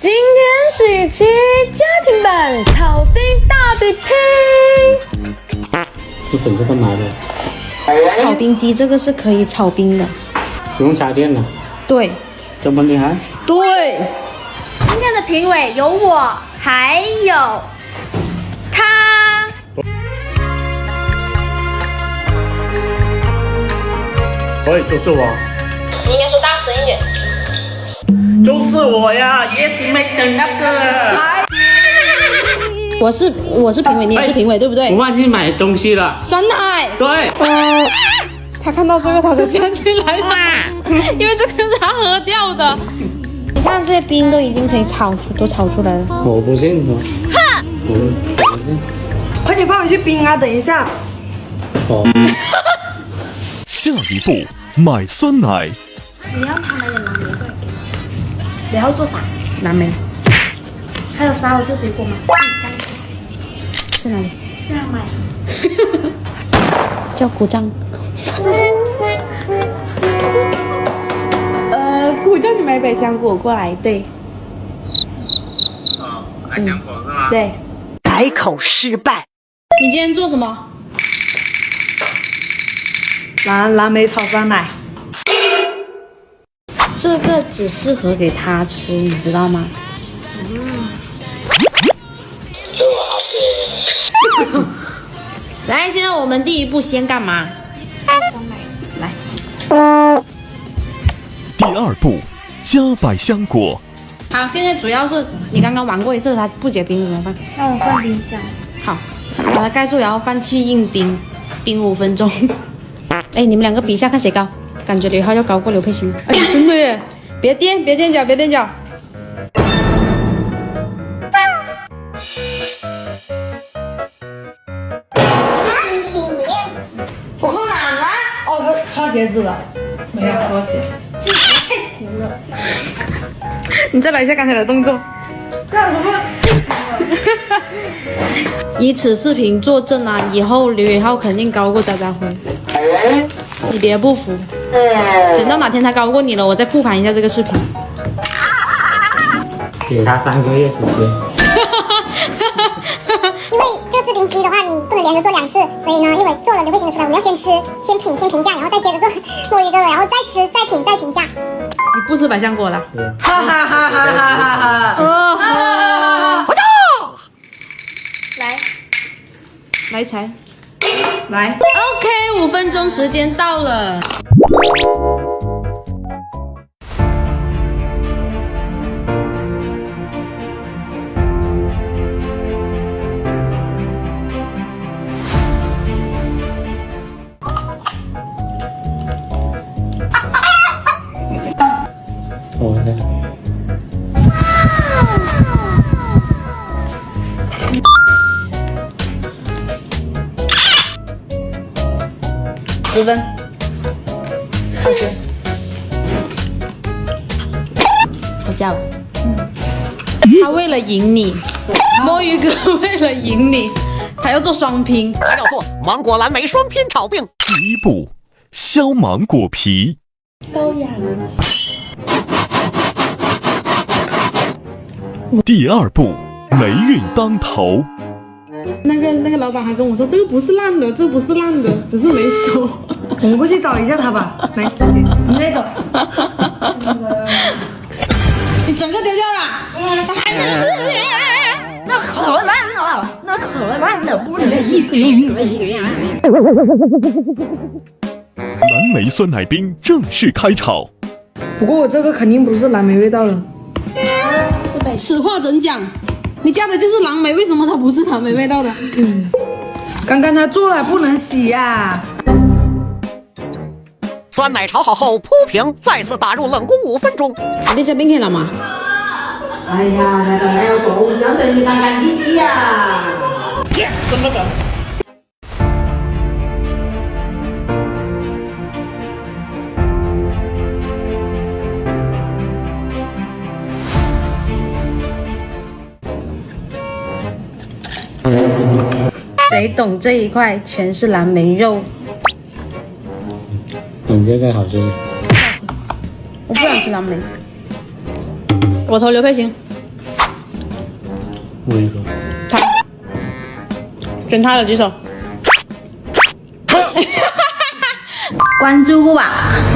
今天是一期家庭版炒冰大比拼。这粉是干嘛的？炒冰机这个是可以炒冰的，不用插电的。对，这么厉害？对。今天的评委有我，还有他。喂，就是我。你应该说大声一点。就是我呀，Yes Mate 那个。我是评委，你也是评委，对不对？我忘记买东西了。酸奶。对。他看到这个他就想起来了，因为这个是他喝掉的。你看这些冰都已经可以都炒出来了。我不信的。哼。我不信。快点放回去冰啊！等一下。哦。下一步买酸奶。你要他买点蓝莓过来给我。然后做啥？蓝莓。还有啥？我是水果吗？香在哪里？这样买。叫鼓掌。姑叫你买百香果过来，对。哦，百香果是吗？对。改口失败。你今天做什么？蓝莓炒酸奶。这个只适合给他吃，你知道吗？来，现在我们第一步先干嘛？来。第二步加百香果。好，现在主要是你刚刚玩过一次，它不结冰怎么办？让我放冰箱。好，把它盖住，然后放去硬冰，冰5分钟。哎，你们两个比一下，看谁高。感觉刘浩要高过刘佩欣。哎，真的耶！别踮脚，别踮脚。我扣哪了？哦，穿鞋子了，没有拖鞋。太糊了。你再来一下刚才的动作。以此视频作证啊，以后刘宇浩肯定高过渣渣辉。你别不服，等到哪天他高过你了，我再复盘一下这个视频。给他3个月时间。因为这个制冰机的话，你不能连着做2次，所以呢，一会做了刘佩欣的出来，我们要先吃，先品，先评价，然后再接着做多一个，然后再吃，再品，再评价。你不吃百香果了？哈哈哈哈哈哈！来柴。来。OK， 5分钟时间到了。哦，对。10分。20。好价了。他为了赢你，摸鱼哥为了赢你，他要做双拼，还要做芒果蓝莓双拼炒冰。第一步削芒果皮。第二步霉运当头。那个老板还跟我说，这个不是烂的，这不是烂的，只是没熟。我们过去找一下他吧。来，谢谢。你那个。你整个丢掉了，他还能吃。那可烂了，那可烂了，不能吃。蓝莓酸奶冰正式开炒。不过我这个肯定不是蓝莓味道了。此话怎讲？你加的就是蓝莓，为什么它不是蓝莓味道的？刚刚他做了不能洗呀。酸奶炒好后铺平，再次打入冷宫5分钟。你隻冰淇淋嘛？哎呀，那个还要购物交等于那干滴滴呀。怎么搞？谁懂这一块？全是蓝莓肉。你这个好吃。我不想吃蓝莓。我投刘佩欣。我跟你说，他选他的举手。关注我吧。